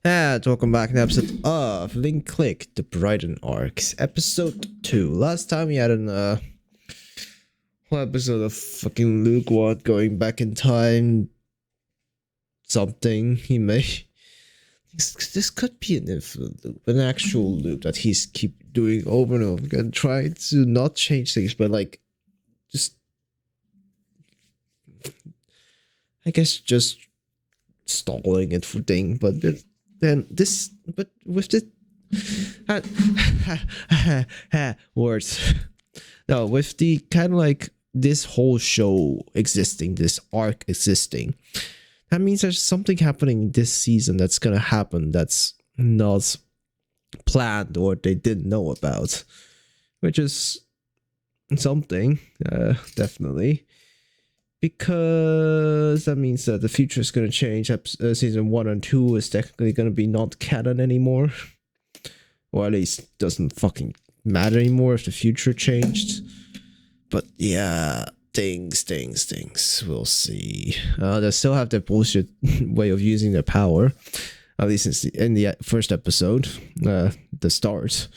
And welcome back to the episode of Click Bridon Arc, episode 2. Last time we had an whole episode of fucking Devilgod going back in time. Something he may. This could be an infinite loop, an actual loop that he's keep doing over and over again, trying to not change things, but like just I guess just stalling it for thing, but then this, but with the words, no, with the kind of like this whole show existing, this arc existing, that means there's something happening this season that's gonna happen that's not planned or they didn't know about, which is something, definitely. Because that means that the future is going to change. Season 1 and 2 is technically going to be not canon anymore. Or at least doesn't fucking matter anymore if the future changed. But yeah, things. We'll see. They still have their bullshit way of using their power. At least in the first episode, the start.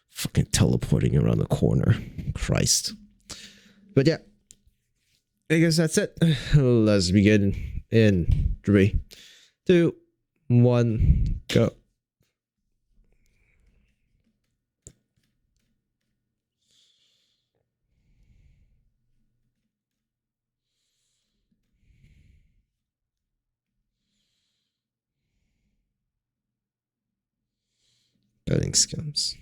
Fucking teleporting around the corner. Christ. But yeah. I guess that's it. Let's begin in 3, 2, 1, go. Betting scams.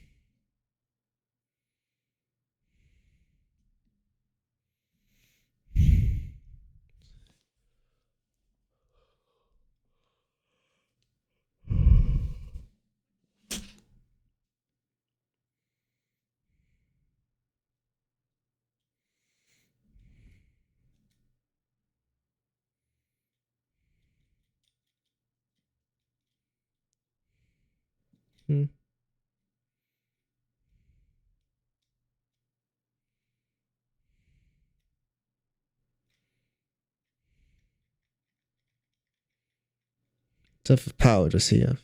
Type of power does he have?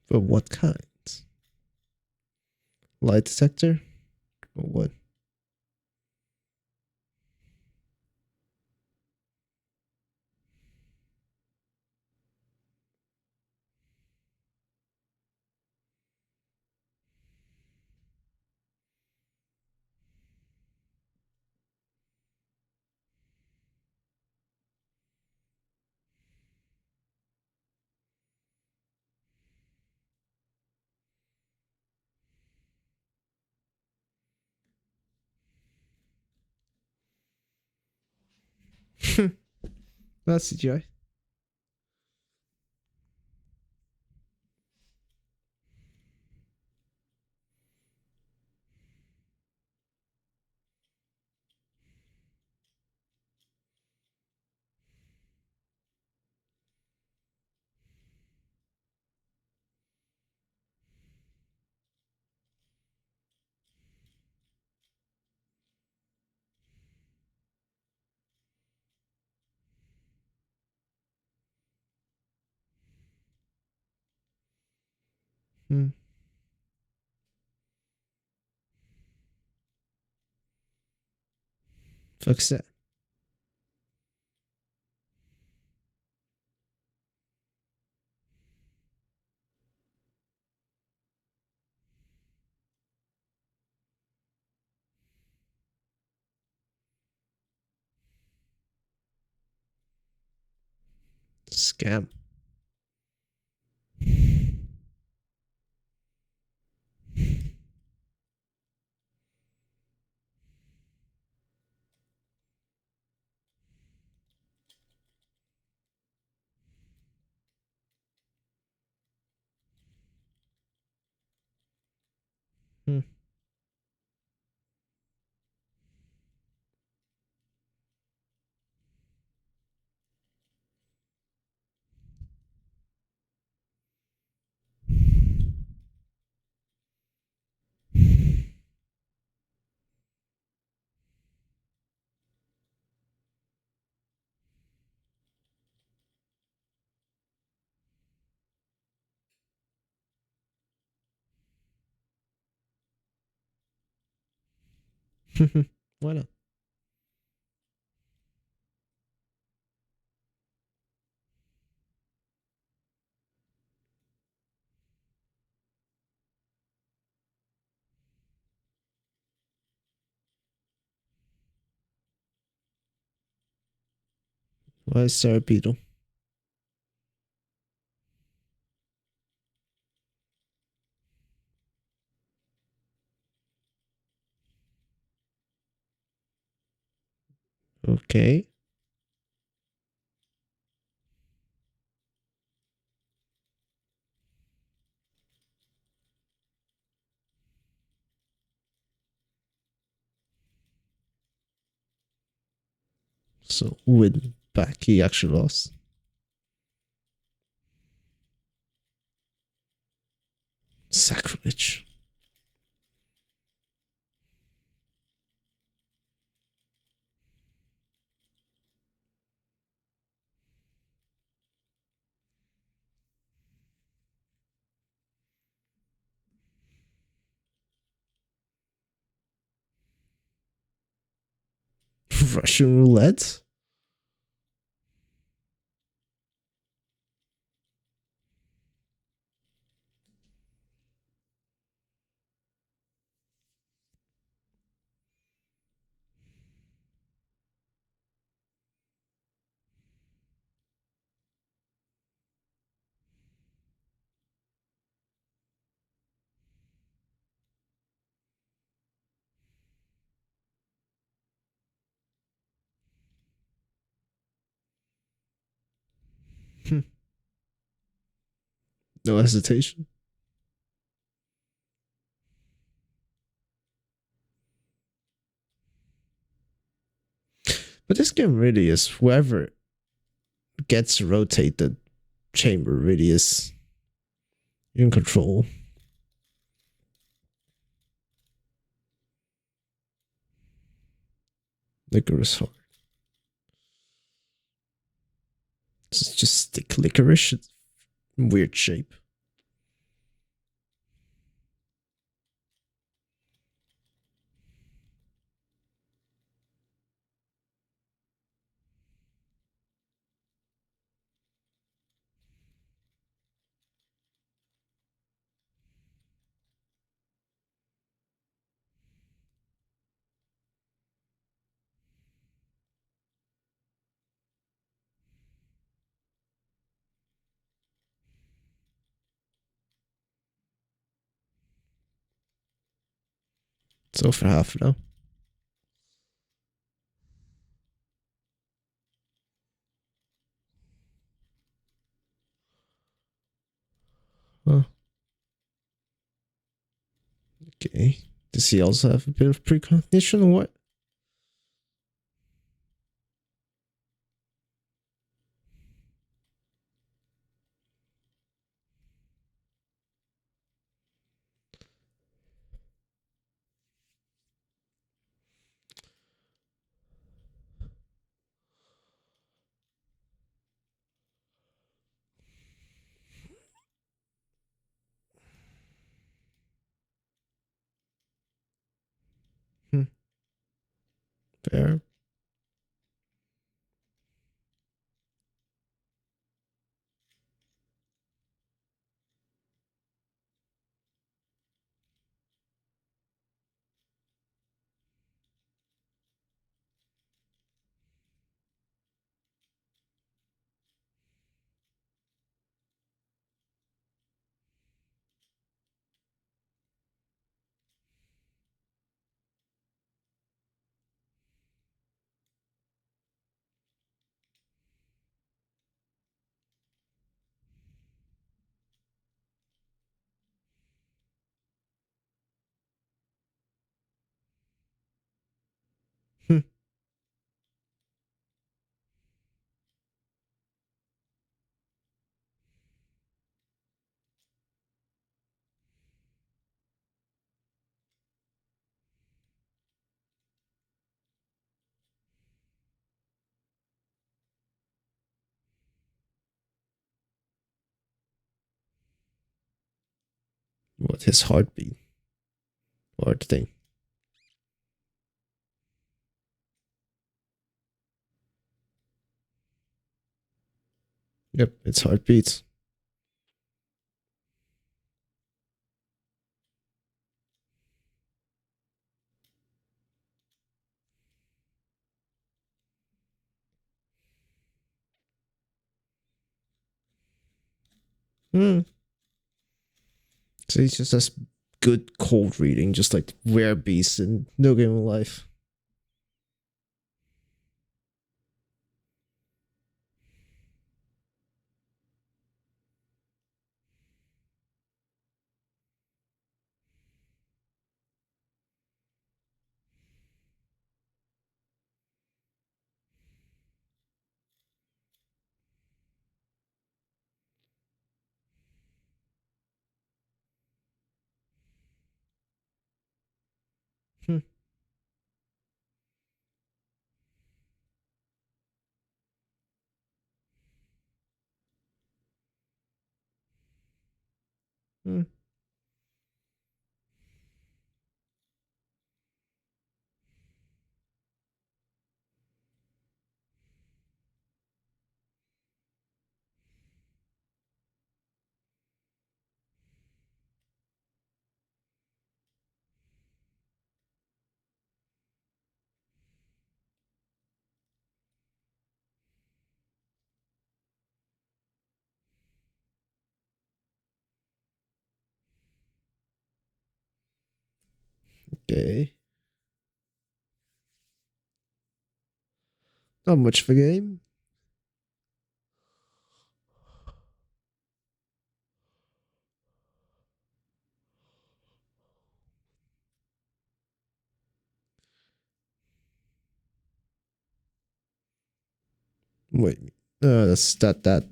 But what kind? Light detector? Or what? That's CGI. Fuck's that? Scam. Hmm. Why not? Why is Sarah Beetle? Okay. So win back. He actually lost. Sacrilege. Russian roulette? No hesitation. But this game really is whoever gets to rotate the chamber really is in control. Licorice heart. It's just stick licorice. It's weird shape. So for half now. Huh. Okay. Does he also have a bit of precognition or what? Hmm. What, his heartbeat? Or the thing? Yep, it's heartbeats. So he just has good cold reading, just like rare beasts in No Game of Life. Hmm. Hmm. Okay. Not much of a game. Wait. That's that.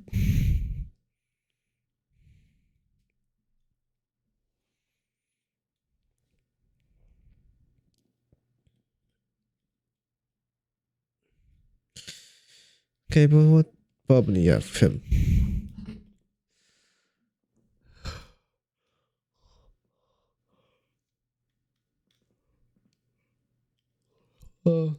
Okay, but what problem do you have with him? Oh.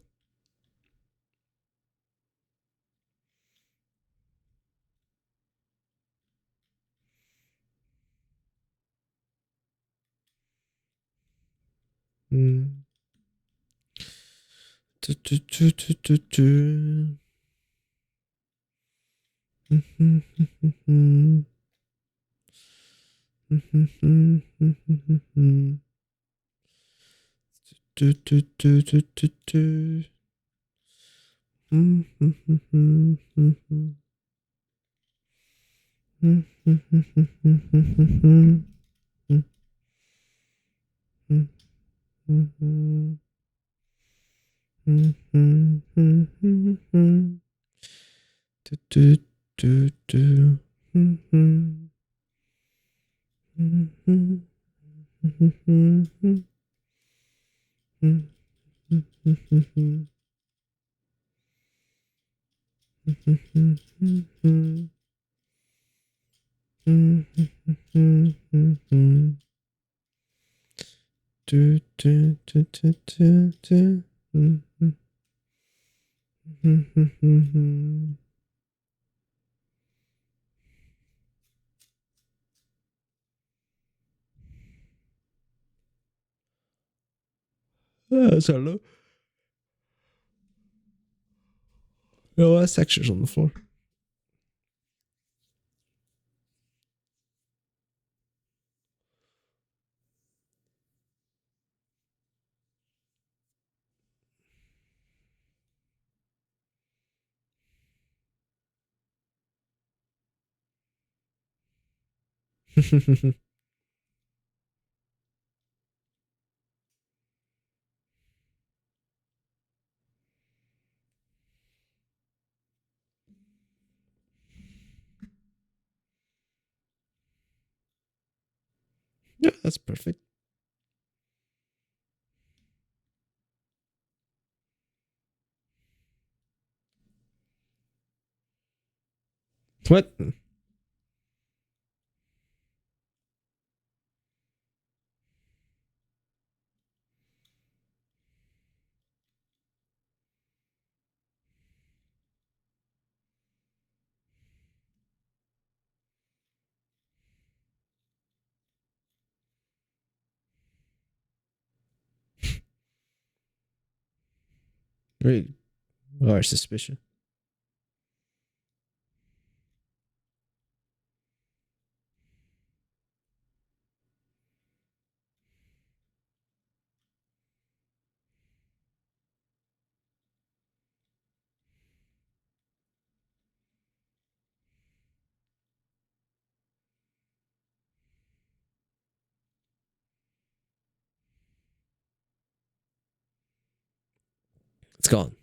Hmm. Hello. No, that's textures on the floor. Yeah, that's perfect. What? Really are suspicious. It's gone.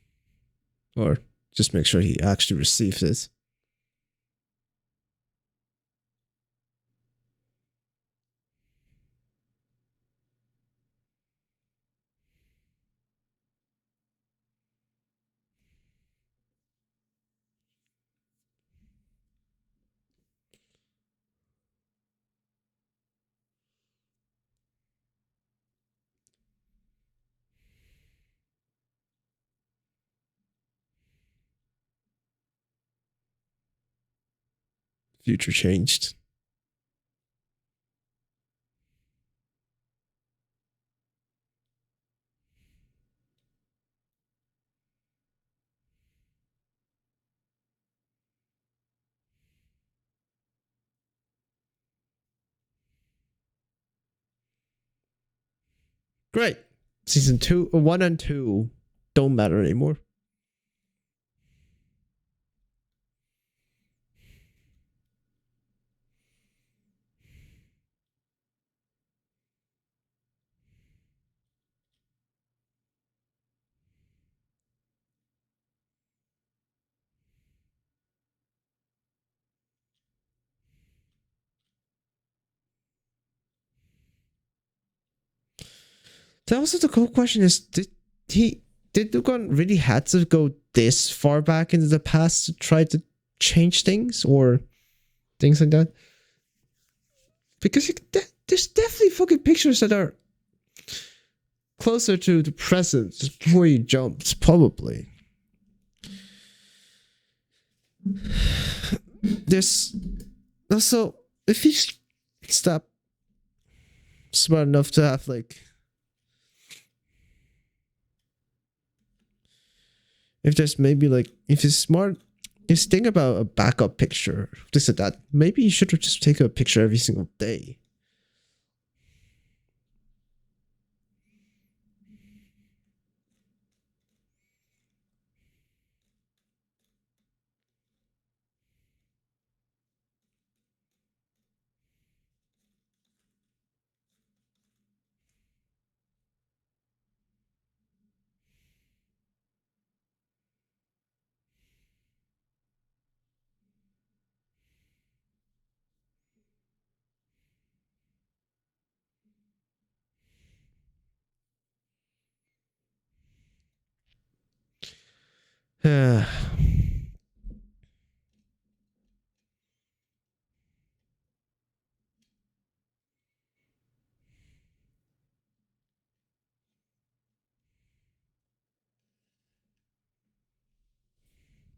Or just make sure he actually received it. Future changed. Great. Season 1 and 2 don't matter anymore. That also the cool question is, did Devilgod really had to go this far back into the past to try to change things or things like that? Because there's definitely fucking pictures that are closer to the present before you jumped, probably. There's also, if you stop smart enough to have like, if there's maybe like, if you're smart, just think about a backup picture, this or that. Maybe you should just take a picture every single day.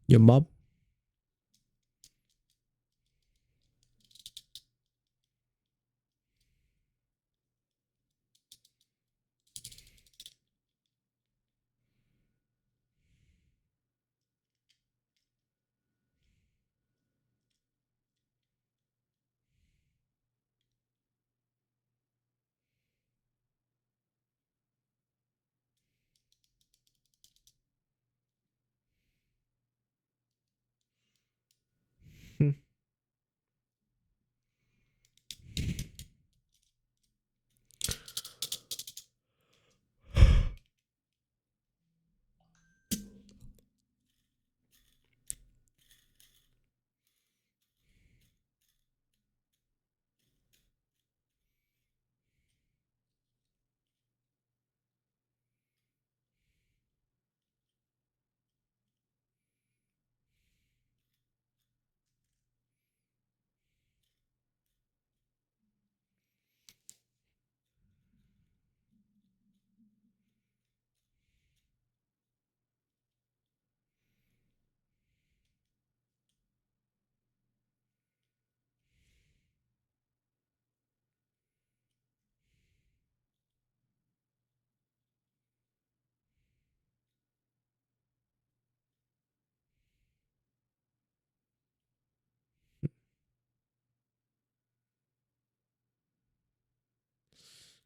Your mom?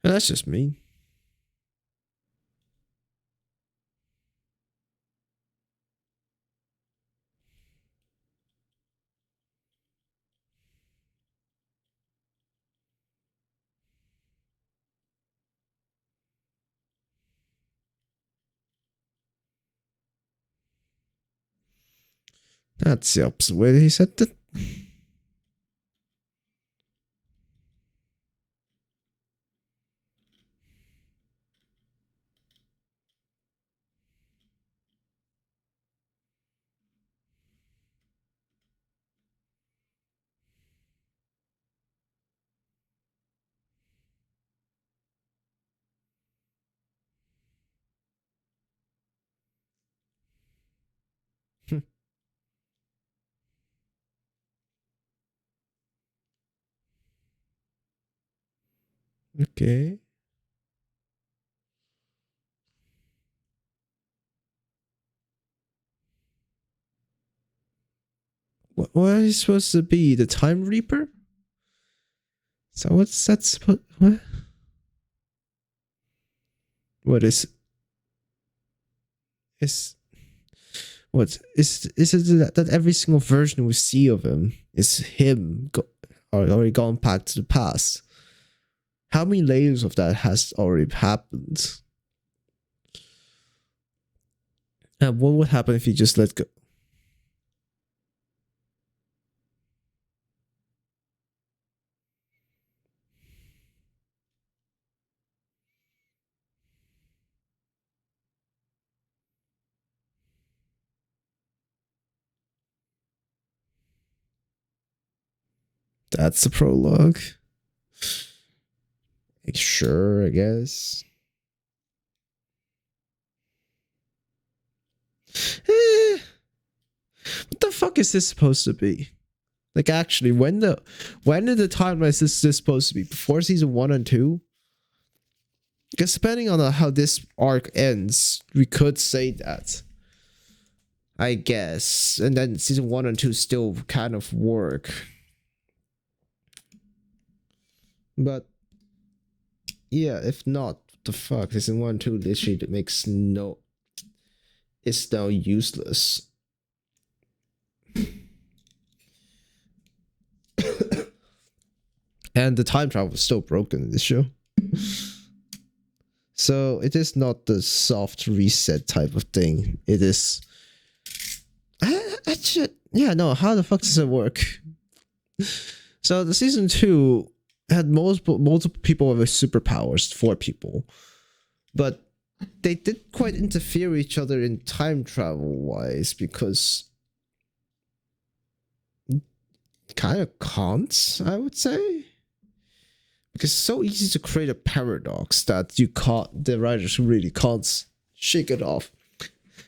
And that's just me. That's the opposite way he said that. Okay. What is supposed to be? The Time Reaper? So what's that supposed? What? What is? What is it that every single version we see of him is him already gone back to the past? How many layers of that has already happened? And what would happen if you just let go? That's the prologue. Sure, I guess. What the fuck is this supposed to be? Like, actually, when in the timeline is this supposed to be? Before season 1 and 2? Because depending on how this arc ends, we could say that, I guess. And then season 1 and 2 still kind of work. But yeah, if not, what the fuck? Season 1 and 2 literally makes no... It's now useless. And the time travel is still broken in this show. So it is not the soft reset type of thing. It is... Yeah, no, how the fuck does it work? So the season 2 had multiple people with superpowers, 4 people. But they did quite interfere with each other in time travel wise, because kind of can't, I would say. Because it's so easy to create a paradox that the writers really can't shake it off.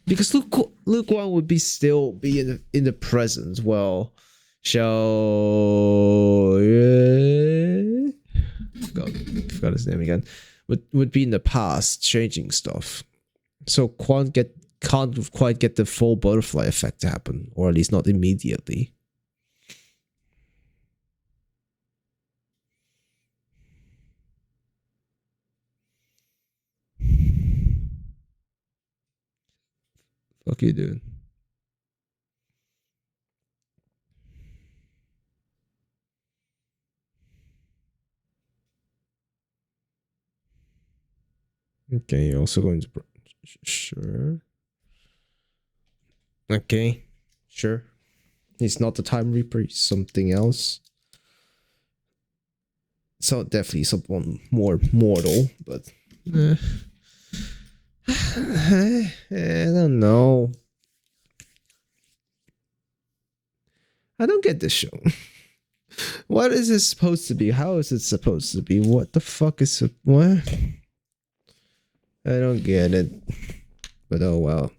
Because Luke 1 would still be in the present. Well, forgot his name again. Would be in the past, changing stuff. So can't quite get the full butterfly effect to happen, or at least not immediately. Fuck you, dude. Okay, you're also going to... Sure. Okay, sure. He's not the Time Reaper, he's something else. So definitely someone more mortal, but... I don't know. I don't get this show. What is it supposed to be? How is it supposed to be? What the fuck is it? What? I don't get it. But oh well.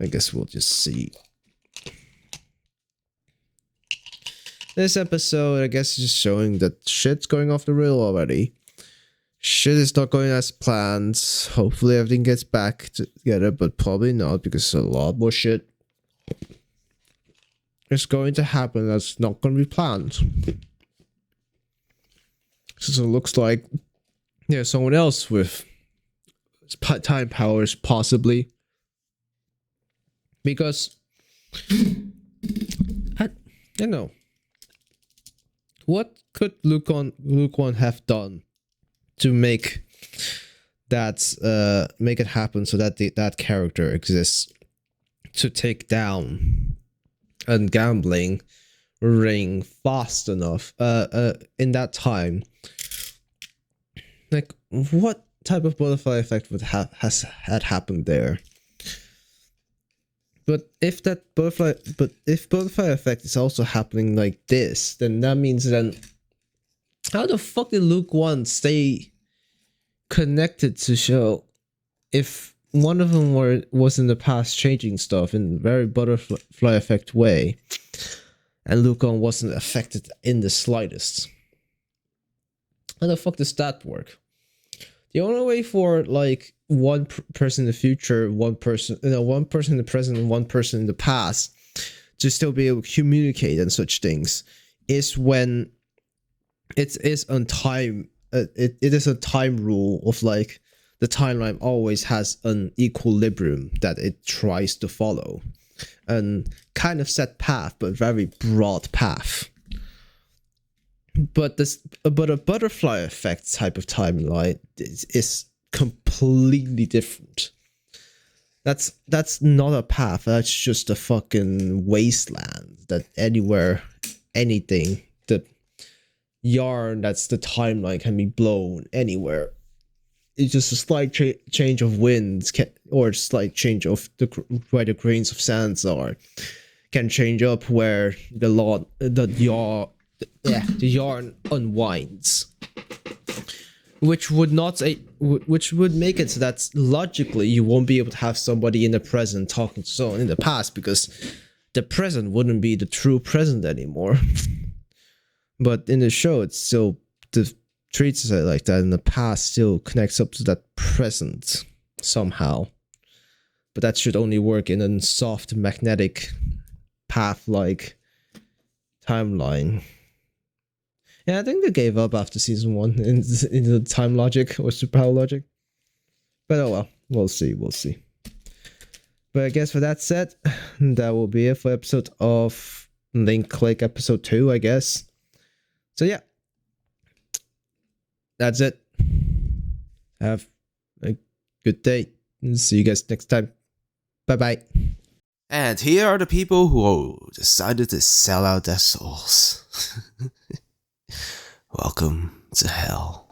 I guess we'll just see. This episode, I guess, is just showing that shit's going off the rail already. Shit is not going as planned. Hopefully everything gets back together, but probably not, because a lot more shit is going to happen that's not going to be planned. So it looks like Yeah, someone else with time powers, possibly. Because I don't know. What could Luke One have done to make it happen so that that character exists, to take down a gambling ring fast enough in that time? Like, what type of butterfly effect would had happened there? But if butterfly effect is also happening like this, then that means how the fuck did Luke One stay connected to show if one of them was in the past changing stuff in a very butterfly effect way, and Luke One wasn't affected in the slightest? How the fuck does that work? The only way for like one person in the future, one person in the present, and one person in the past to still be able to communicate and such things is when it is on time. It is a time rule of like the timeline always has an equilibrium that it tries to follow, and kind of set path, but very broad path. But a butterfly effect type of timeline is completely different. That's not a path. That's just a fucking wasteland. That anywhere, anything, the yarn that's the timeline can be blown anywhere. It's just a slight change of winds, or a slight change of where the grains of sands are, can change up where the yarn unwinds, which would make it so that logically you won't be able to have somebody in the present talking to someone in the past, because the present wouldn't be the true present anymore. But in the show, it's still treats it like that, and the past still connects up to that present somehow. But that should only work in a soft magnetic path like timeline. Yeah, I think they gave up after season 1 in the time logic or superpower logic. But oh well, we'll see. But I guess for that said, that will be it for episode of Link Click episode 2, I guess. So yeah, that's it. Have a good day, and see you guys next time. Bye bye. And here are the people who decided to sell out their souls. Welcome to hell.